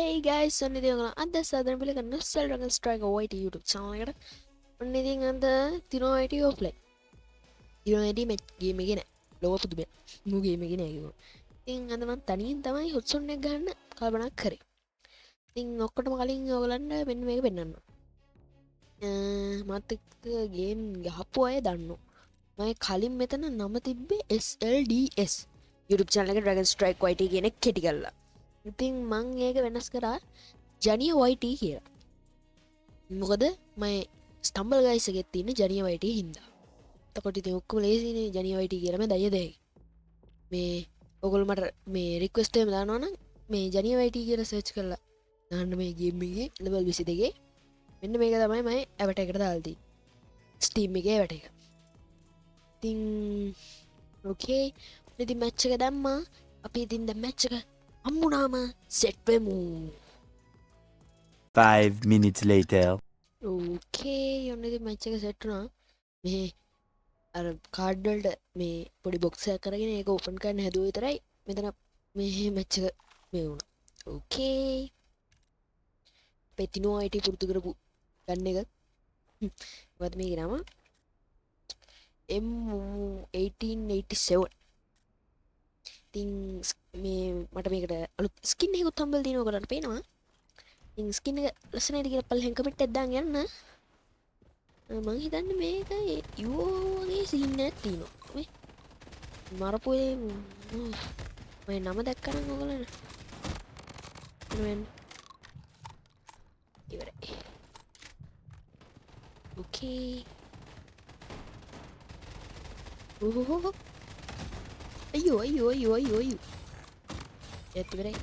Hey guys, ඔන්න ඉතින් ඔයගොල්ලෝ අද සාදරයෙන් පිළිගන්න Nostal Dragon Strike OIT YouTube channel එකට. ඔන්න ඉතින් අද තිනෝ OIT offline. තිනෝ OIT මේ ගේම් එකේ නෑ. ලෝක පුදුමයි. මු ගේම් එකේ නෑ කිව්වා. ඉතින් අද මම තනියෙන් තමයි hotspot එක ගන්න කල්පනා කරේ. ඉතින් ඔක්කොටම කලින් ඔයගොල්ලන්ට මෙන්න මේක පෙන්නන්න. මත් එක්ක ගේම් ගහපු අය දන්නවා. මම කලින් මෙතන නම තිබ්බේ SLDS YouTube channel එක Dragon Strike OIT කියන එක කෙටි කරලා. ඉතින් මං ඒක වෙනස් කරා ජනිය YT කියලා. මොකද මයි ස්ටම්බල් ගයිස් එකේ තියෙන ජනිය YT හින්දා. එතකොට ඉතින් ඔක්කොම ලේසිනේ ජනිය YT කියලාම දය දෙයි. මේ ඔයගොල්ලෝ මට මේ රික්වෙස්ට් එකම දානවා නම් මේ ජනිය YT කියලා සර්ච් කරලා දාන්න මේ ගේම් එකේ ලෙවල් 22 මෙන්න මේක තමයි මම ඇවට එකට දාලා තියෙන්නේ. Steam එකේ ඇවට එක. ඉතින් ඕකේ ඉතින් මැච් එක දැම්මා. අපි ඉතින් දැන් මැච් එක අම්මුණාම සෙට් වෙමු. 5 minutes later. ඕකේ ඔන්න ඉතින් මැච් එක සෙට් වුණා. මේ අර කාඩ් වලට මේ පොඩි බොක්ස් එකක් අරගෙන ඒක ඕපන් කරන්න හැදුවා විතරයි. මෙතන මේ මැච් එක මේ වුණා. ඕකේ පෙතිනෝ IT පුරුදු කරපු ගන්න එක. මොකද මේකේ නම M1887. ඉතින් මේ මට මේකට අලුත් ස්කින් එකකුත් හම්බෙලා තියෙනවා ඔයගලන්ට පේනවා. ඉතින් ස්කින් එක ලස්සනයිද කියලා පල්ලෙන් කමෙන්ට් එකක් දාන්න යන්න. මම හිතන්නේ මේක යෝ වගේ සීන් එකක් තියෙනවා. මේ මරපුවේ මම නම දැක්කනම් ඔයගලන්ට එන්න ඉවරයි. ඕකේ ඕහෝ අයියෝ එත් ඉවරයි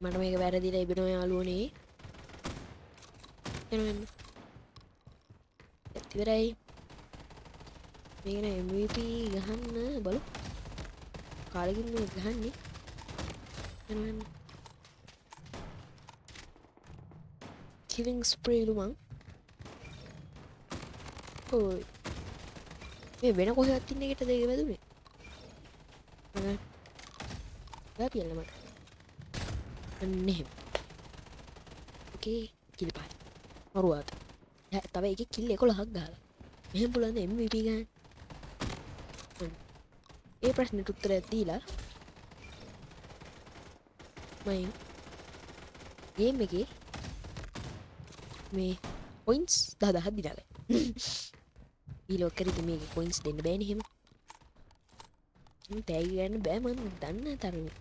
මට මේක වැරදිලා ඉබෙනවා යාළුවනේ. එන්න එත් ඉවරයි. මේක නේ MVP ගහන්න බලු. කාලෙකින් මේ ගහන්නේ. එන්න killing spree ලු මං. ඔයි මේ වෙන කොහෙවත් ඉන්න එකට දෙක වැදුනේ. ගාපියල්ල මට. අන්න එහෙම. ඕකේ කිල් පායි. මරුවාද. තව එකේ කිල් 11ක් ගහලා. මෙහෙම පුළුවන් ද MVP ගන්න. ඒ ප්‍රශ්නෙට උත්තරයක් දීලා මම ගේම් එකේ මේ පොයින්ට්ස් 10000ක් දිනාගන්න. ඊලොක් කරේ මේක පොයින්ට්ස් දෙන්න බෑනේ එහෙම. තෑගි ගන්න බෑ මම දන්න තරමේ.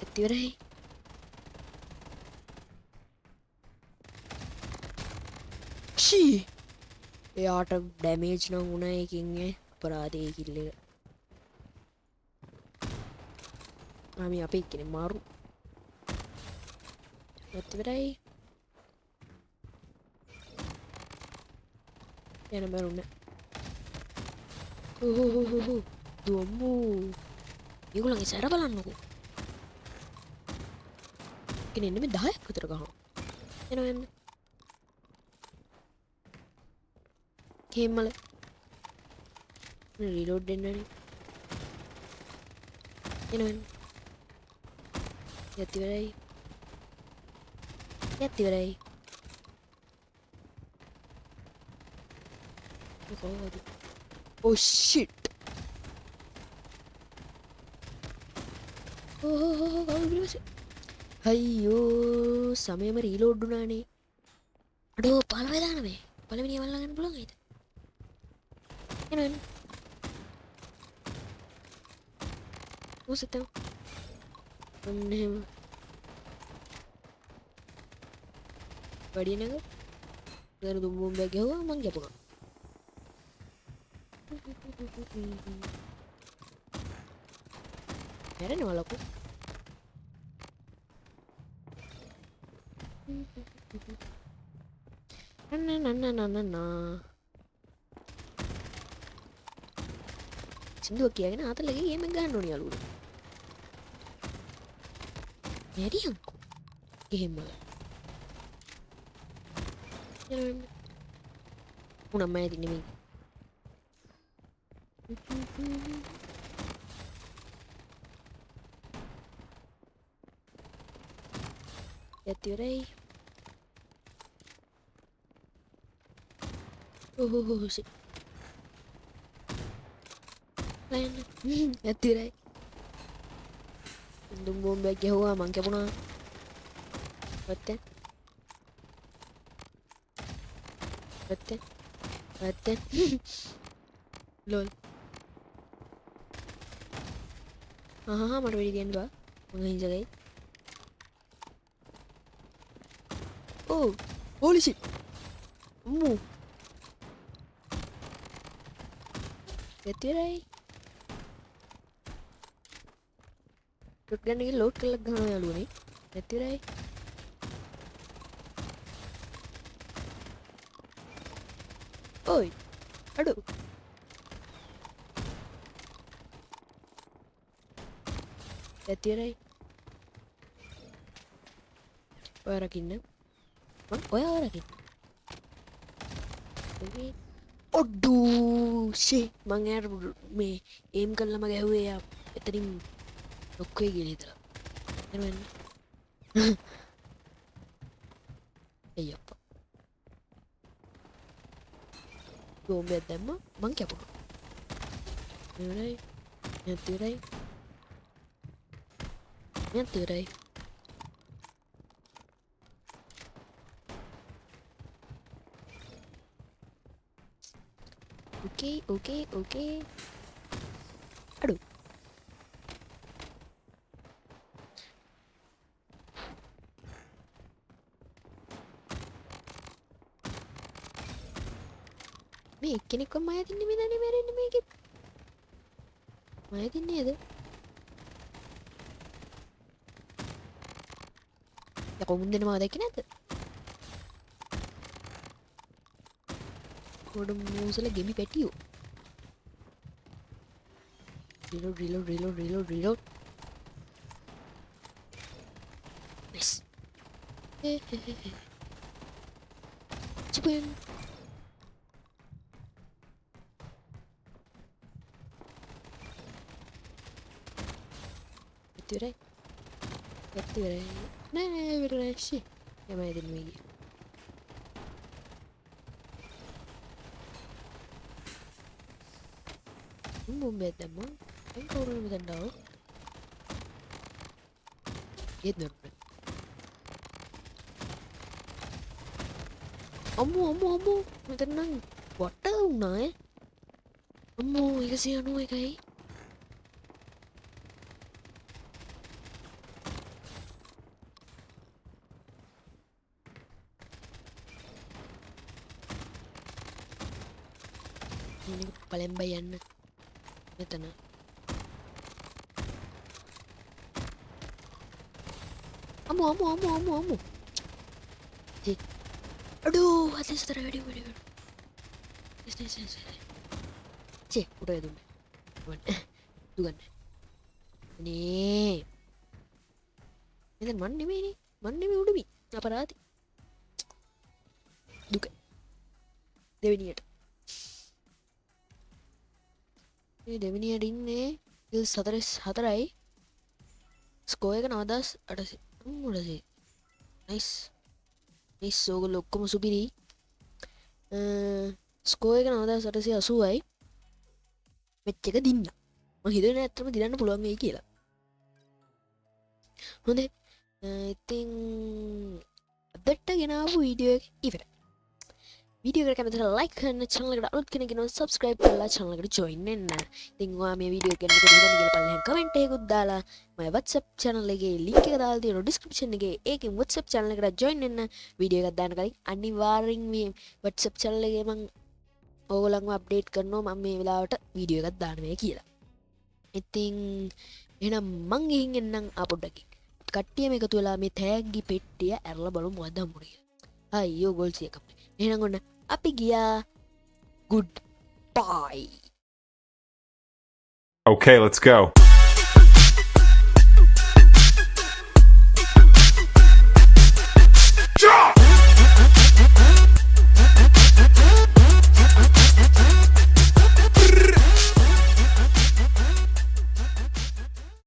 ඉතිවරයි. ෂී එයාට ඩැමේජ් නම් වුණා එකකින් අපරාධේ කිල් එක. ආමි අපේ කෙනේ මාරු. ඉතිවරයි. යන බරුණ දුවමු. ඒගොල්ලන්ගේ සැර බලන්නකෝ. කෙනෙක් නෙමෙයි 10ක් විතර ගහනවා. එන්න කේමල රීලෝඩ් දෙන්නනේ. එන්න ඉතිවරයි. Oh shit. අයියෝ සමයම රීලෝඩ් වුණානේ. අඩෝ පළවෙනි දාන මේ. පළවෙනිය වල්ලා ගන්න පුළුවන් නේද? එන්න. උසතම. ඔන්න වඩිනක ගරු දුම් බෝම්බයක් ගහුවා මං ගැපුණා. මැරෙනවා ලොකු. සින්දුවක් කියගෙන ආතලගේ ගේම් එක ගන්න ඕනේ යාළුවෝ. මැරියන්කෝ ගේම් වල. උනම්ම ඇති නෙමෙයි. ඇතිවරයි ඔහෝ shit. ඇතිවරයි දුම් බෝම්බයක් ගැහුවා මං කැපුණා වත්තෙන් ලොල් මට වෙඩි තියන්න බා මං හිංසකයි ඕ holy shit අම්මෝ ඇතිවරයි ටොට් ගන්න එක ලෝඩ් කරලා ගහනවා යාළුවනේ ඇතිවරයි ඔයි අඩු ඇතිවරයි ඔය රකින්න මං ඔයා රකින්න ඔඩ්ඩූ ෂේ මං එයාට මේ ඒම් කරලම ගැහුවේ එයා එතනින් ඔක්කොයි කියලා හිතලා එනවන්න එයි අප්පා බෝම්බයක් දැම්මා මං කැපුණා ඉවරයි නැතිවරයි okay aduh මේ එක්කෙනෙක්ව මය තින්නේ මේ දන්නේ මැරෙන්නේ මේකෙත් මය තින්නේ නේද යකෝ මුන් දෙනවා දැක්කේ නැද්ද කොඩ මූසල ගෙමි පැටියෝ reload nice Chicken. Ketturai. Nee, weer shit. Ja, maar dit mee. Bed man. Ang kuro mo daw. Get no. Ammo. Meter nang. What na eh? Ammo, ikasi ano eh kay? Ini Palembang මෙතන අම්මෝ අඩෝ අතේ වැඩි චේ උඩ දුගන්න නේ මෙතන මන් නෙමෙයි උඩුමි අපරාධි දුක දෙවෙනියට දෙවිනියට ඉන්නේ කිල් 44යි ස්කෝර් එක 9800 නයිස් ඕගොල්ලෝ ඔක්කොම සුපිරි ස්කෝර් එක 9880යි මෙච් එක දින්න මම හිතුවේ ඇත්තටම දිනන්න පුළුවන් වෙයි කියලා හොඳයි ඉතින් අදට ගෙනාවු වීඩියෝ එක ඉවරයි वीडियो करके लाइक करना चैनल का डाउनलोड करने के लिए सब्सक्राइब करना चैनल का जॉइन करना दिंगवा में वीडियो के अंदर के पहले कमेंट है कुछ डाला मैं व्हाट्सएप चैनल लेके लिंक के डाल दिया डिस्क्रिप्शन के एक व्हाट्सएप चैनल का जॉइन करना वीडियो का दान करें अनिवार्य में व्हाट्सएप चैनल लेके मंग ओगोलंग अपडेट करनो मम्मी विलावट वीडियो का दान में किया ඉතින් එහෙනම් මං ගිහින් එන්නම් ආපොඩ්ඩක් කට්ටිය මේක තුලා මේ තෑග්ගි පෙට්ටිය ඇරලා බලමු මොකද හම්බුනේ කියලා අයියෝ ගෝල්ස් එකක් එහෙනම් ඔන්න අපි ගියා good bye Okay, let's go.